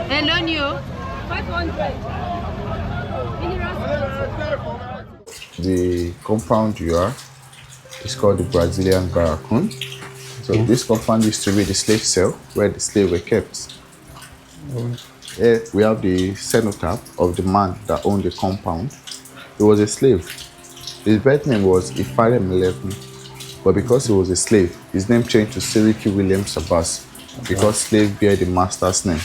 Hello, new. 500. The compound you are is called the Brazilian Barracoon. So Okay. this compound used to be the slave cell where the slaves were kept. Here we have the cenotaph of the man that owned the compound. He was a slave. His birth name was Ifarem 11, but because he was a slave, his name changed to Siriki Williams Abbas because slave bear the master's name.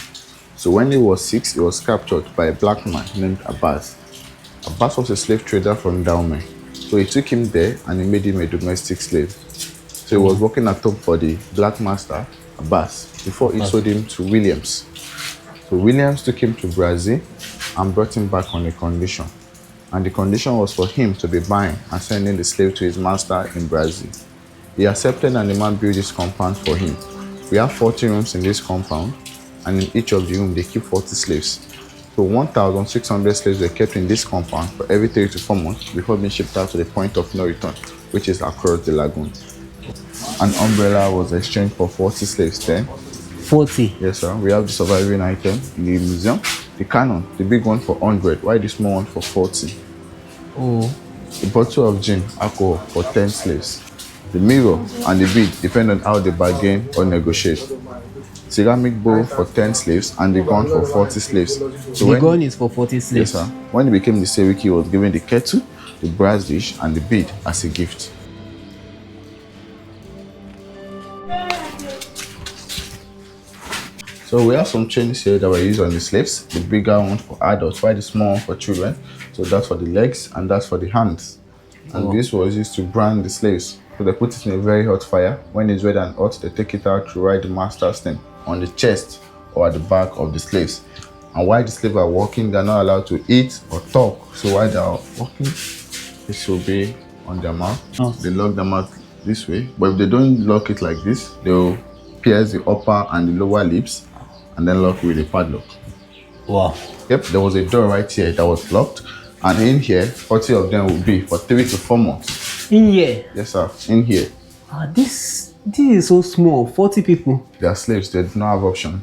So when he was 6, he was captured by a black man named Abbas. Abbas was a slave trader from Dahomey. So he took him there and he made him a domestic slave. So he was working at home for the black master, Abbas, before he sold him to Williams. So Williams took him to Brazil and brought him back on a condition. And the condition was for him to be buying and sending the slave to his master in Brazil. He accepted and the man built this compound for him. We have 40 rooms in this compound, and in each of the rooms they keep 40 slaves. So 1,600 slaves were kept in this compound for every 3 to 4 months before being shipped out to the point of no return, which is across the lagoon. An umbrella was exchanged for 40 slaves then. 40. Yes, sir. We have the surviving item in the museum. The cannon, the big one for 100, while the small one for 40. Oh. A bottle of gin, alcohol for 10 slaves. The mirror and the bead depend on how they bargain or negotiate. Ceramic bowl for 10 slaves and the gun for 40 slaves. So The gun is for 40 slaves. Yes, sir. When he became the Seriki, he was given the kettle, the brass dish, and the bead as a gift. So we have some chains here that were used on the slaves. The bigger one for adults, while the small one for children. So that's for the legs and that's for the hands. And this was used to brand the slaves. So they put it in a very hot fire. When it's red and hot, they take it out to write the master's name on the chest or at the back of the slaves. And while the slaves are walking, they're not allowed to eat or talk. So while they are walking, it should be on their mouth. Oh. They lock their mouth this way. But if they don't lock it like this, they'll pierce the upper and the lower lips and then lock it with a padlock. Wow. Yep, there was a door right here that was locked. And in here, 40 of them would be for 3 to 4 months. In here? Yes, sir. In here. This is so small. 40 people. They are slaves. They do not have option.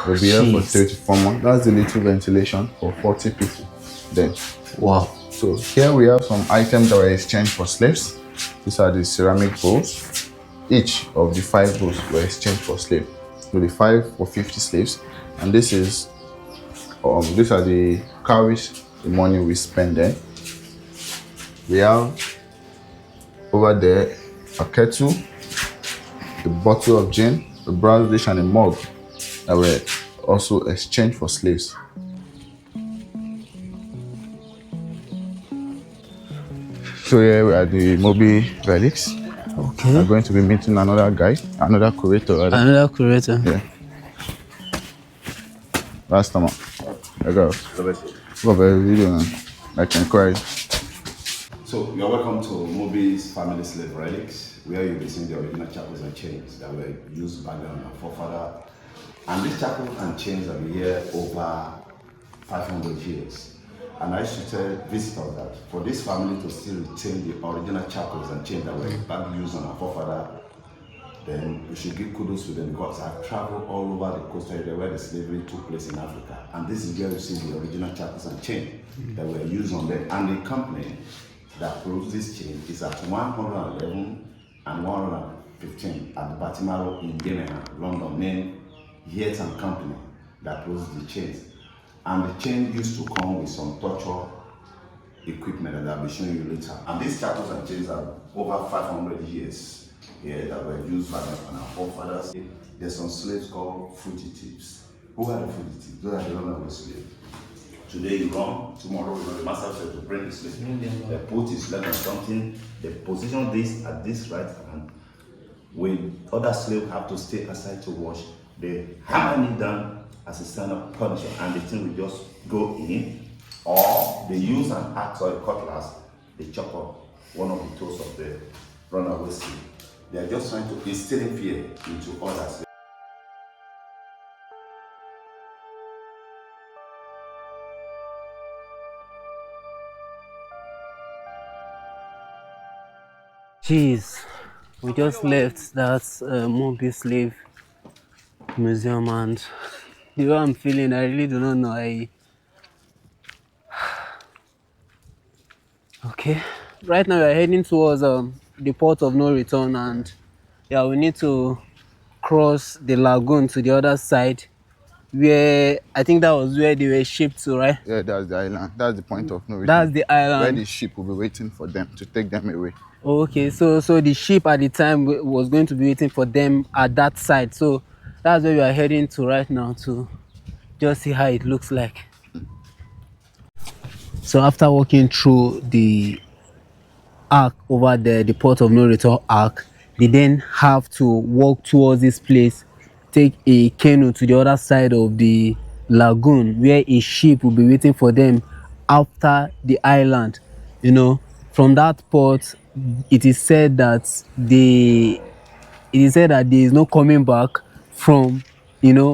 They'll be here for 3 to 4 months. That's the little ventilation for 40 people. Then. Wow. So here we have some items that were exchanged for slaves. These are the ceramic bowls. Each of the 5 bowls were exchanged for slaves. So the 5 for 50 slaves. And this is, these are the cowries. The money we spend there. We have over there a kettle, a bottle of gin, a brass dish, and a mug that were also exchanged for slaves. So here we are the Moby relics. Okay. We're going to be meeting another guy, another curator. Rather. Another curator. Yeah. Last time. I go. What a video, man. I can cry. So, you're welcome to Moby's Family Slave Relics, where you'll be seeing the original shackles and chains that were used by them, our forefather. And these shackles and chains have been here over 500 years. And I should tell visitors that for this family to still retain the original shackles and chains that were back used on our forefather, then we should give kudos to them because I've traveled all over the coastal area where the slavery took place in Africa. And this is where you see the original shackles and chains that were used on them. And the company that produced this chain is at 111 and 115 at the Batimaro in Birmingham, London, named Yates and Company that produced the chains. And the chain used to come with some torture equipment that I'll be showing you later. And these shackles and chains are over 500 years here that were used by them and our forefathers. There's some slaves called fugitives. Who are the fugitives? Those are the runaway slaves. Today you run, tomorrow the master said to bring the slave. They put his leg on something, they position this at this right hand. When other slaves have to stay aside to watch, they hammer it down as a sign of punishment, and the thing will just go in, or they use an axe or a cutlass, they chop off one of the toes of the runaway slave. They are just trying to instill fear into others. Jeez, we just left that Moby slave museum, and the way I'm feeling, I really do not know. Okay. Right now we are heading towards the port of no return, and yeah, we need to cross the lagoon to the other side, where I think that was where they were shipped to, right? Yeah, that's the island. That's the point of no That's return. the Where island. the ship will be waiting for them to take them away. Okay, so the ship at the time was going to be waiting for them at that side. So that's where we are heading to right now, to just see how it looks like. So after walking through the arc over there, the port of no return arc, they then have to walk towards this place, take a canoe to the other side of the lagoon, where a ship will be waiting for them after the island. You know, from that port, it is said that there is no coming back from,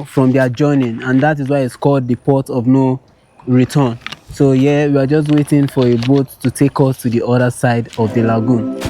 from their journey, and that is why it's called the port of no return. So yeah, we are just waiting for a boat to take us to the other side of the lagoon.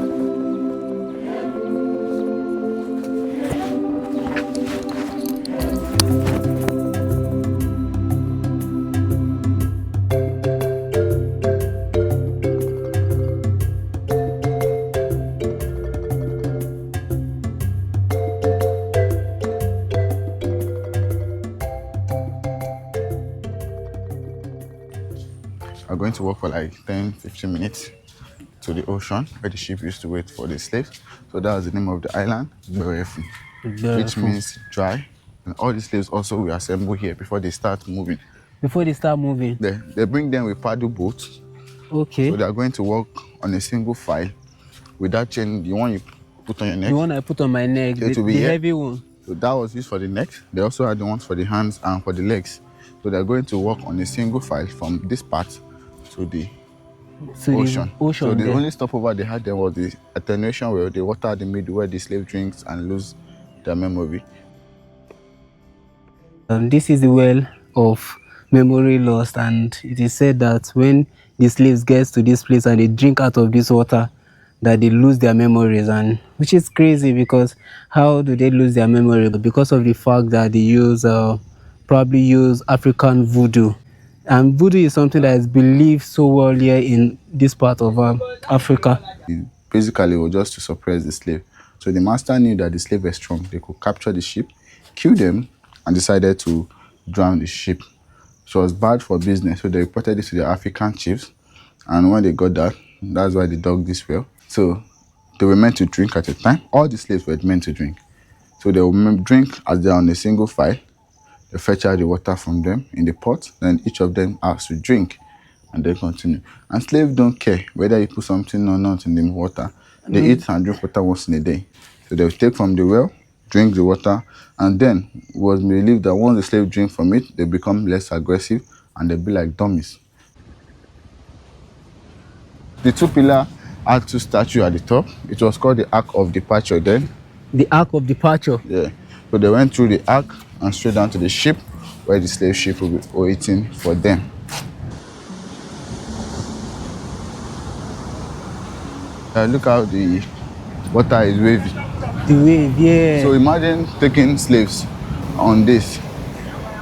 We're going to walk for like 10-15 minutes to the ocean where the ship used to wait for the slaves. So that was the name of the island, Berefu, which means dry. And all the slaves also will assemble here before they start moving. Before they start moving? They bring them with paddle boats. Okay. So they are going to walk on a single file with that chain, the one you put on your neck. The one I put on my neck, the heavy one. So that was used for the neck. They also had the ones for the hands and for the legs. So they're going to walk on a single file from this part to the ocean. So the only stopover they had there was the attenuation, where the water at the middle, where the slave drinks and lose their memory. This is the well of memory lost, and it is said that when the slaves get to this place and they drink out of this water, that they lose their memories, and which is crazy, because how do they lose their memory? Because of the fact that they probably use African voodoo. And voodoo is something that is believed so well here in this part of Africa. Basically, it was just to suppress the slave. So the master knew that the slave were strong. They could capture the ship, kill them, and decided to drown the ship. So it was bad for business. So they reported this to the African chiefs. And when they got that, that's why they dug this well. So they were meant to drink at a time. All the slaves were meant to drink. So they will drink as they're on a single file. They fetch out the water from them in the pot, then each of them has to drink, and they continue. And slaves don't care whether you put something or not in the water. They eat and drink water once in a day. So they'll take from the well, drink the water, and then it was believed that once the slaves drink from it, they become less aggressive and they'll be like dummies. The two pillar had two statues at the top. It was called the Ark of Departure then. The Ark of Departure? Yeah. So they went through the ark and straight down to the ship, where the slave ship will be waiting for them. Look how the water is wavy. The wave, yeah. So imagine taking slaves on this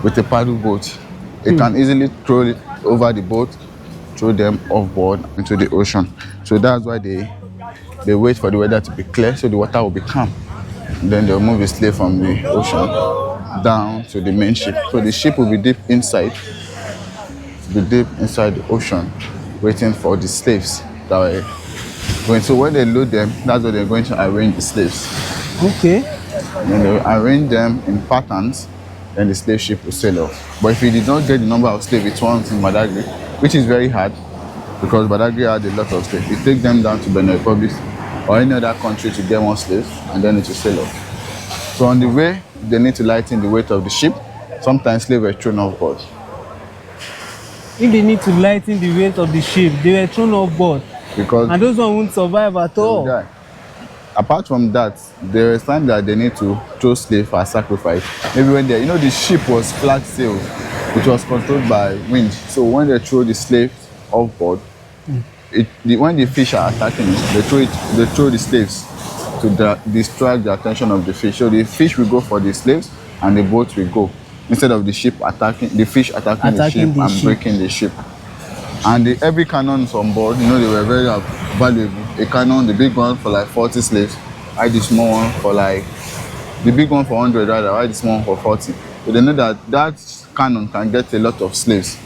with a paddle boat. It can easily throw it over the boat, throw them off board into the ocean. So that's why they wait for the weather to be clear, so the water will be calm. Then they'll move the slave from the ocean down to the main ship. So the ship will be deep inside the ocean, waiting for the slaves that are going. So when they load them, that's where they're going to arrange the slaves. Okay. Then they'll arrange them in patterns, then the slave ship will sail off. But if you did not get the number of slaves it wants in Badagry, which is very hard, because Badagry had a lot of slaves, you take them down to Benin Republic or any other country to get one slave, and then it will sail off. So on the way, they need to lighten the weight of the ship. Sometimes slaves were thrown off board. If they need to lighten the weight of the ship, they were thrown off board. And those ones won't survive at all. Die. Apart from that, there is time that they need to throw slaves for sacrifice. Maybe when the ship was flat sailed, which was controlled by wind. So when they throw the slaves off board, when the fish are attacking it, they throw the slaves to distract the attention of the fish. So the fish will go for the slaves, and the boat will go instead of the ship attacking the fish attacking the ship and breaking the ship. And the heavy cannons on board, you know, they were very valuable. A cannon, the big one for like 40 slaves, I the small one for like, the big one for 100 rather, I the small one for 40. So they know that that cannon can get a lot of slaves.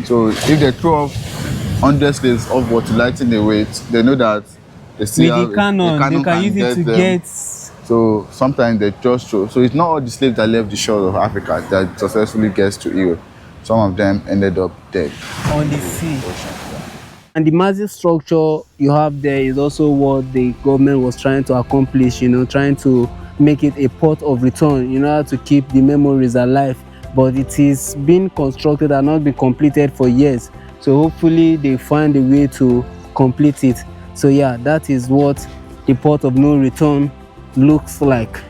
So if they throw off 100 slaves off water, lighting the weight, they know that they still with have the cannon, they can use it to get. So sometimes they just throw. So it's not all the slaves that left the shores of Africa that successfully gets to Europe. Some of them ended up dead On the sea. And the massive structure you have there is also what the government was trying to accomplish, you know, trying to make it a port of return, in order to keep the memories alive. But it is being constructed and not been completed for years. So hopefully they find a way to complete it. So yeah, that is what the port of no return looks like.